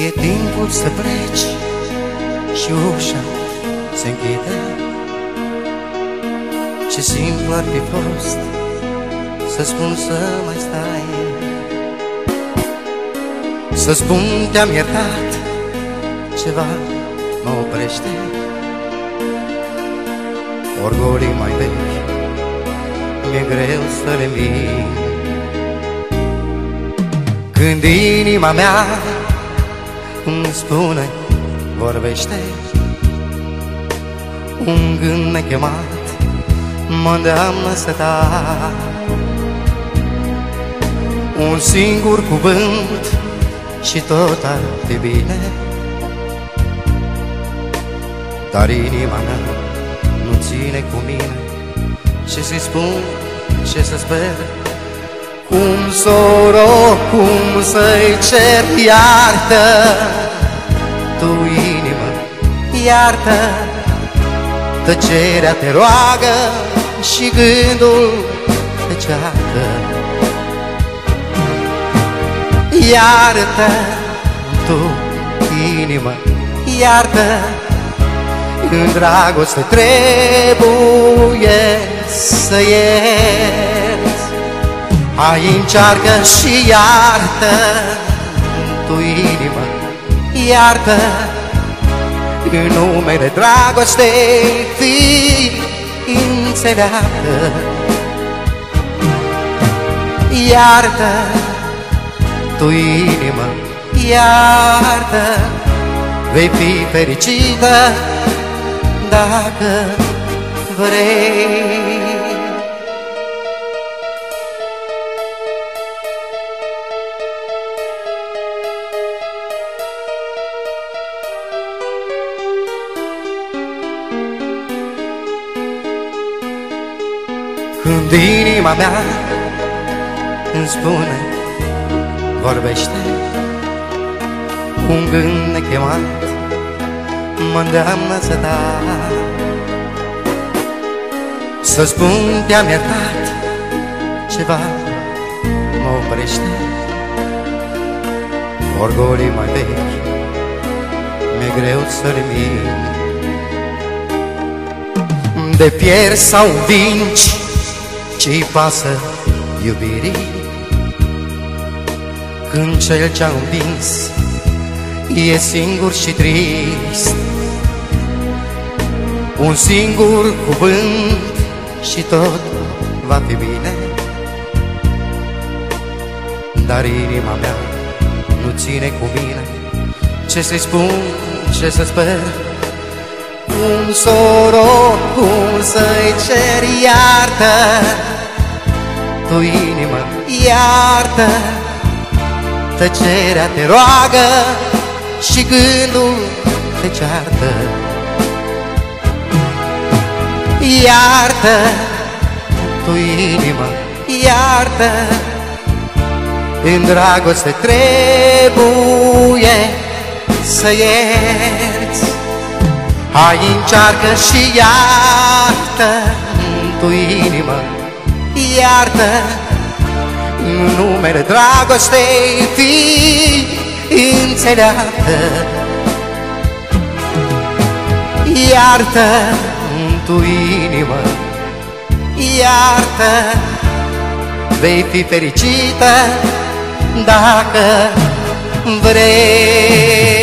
E timpul să pleci și ușa se închide. Ce simplu ar fi fost să spun să mai stai, să spun te-am iertat, ceva mă oprește. Orgolii mai vechi mi-e greu să le înving. Când inima mea îmi spune, vorbește, un gând nechemat mă îndeamnă să tac. Un singur cuvânt și tot ar fi bine, dar inima mea nu ține cu mine. Ce să-i spun, ce să sper, cum să o rog, cum să-i cer? Iartă, tu inimă, iartă, tăcerea te roagă și gândul te ceartă. Iartă, tu inimă, iartă, în dragoste trebuie să ierți. Hai, încearcă și iartă, tu inimă, iartă, în numele dragostei fii înțeleaptă. Iartă, tu inimă, iartă, vei fi fericită dacă vrei. Când inima mea îmi spune, vorbește, un gând nechemat mă îndeamnă să tac, să spun te-am iertat, ceva mă oprește. Orgolii mai vechi mi-e greu să le mint. De pierzi sau învingi, ce-i pasă iubirii, când cel ce-a învins e singur și trist? Un singur cuvânt și tot va fi bine, dar inima mea nu ține cu mine. Ce să-i spun, ce să sper, cum să o rog, cum să-i cer? Iartă, tu inimă, iartă, tăcerea te roagă și gândul te ceartă. Iartă, tu inimă, iartă, în dragoste trebuie să ierți. Hai, încearcă și iartă, tu inimă, iartă, în numele dragostei fii înțeleaptă. Iartă, tu inimă, iartă, vei fi fericită dacă vrei.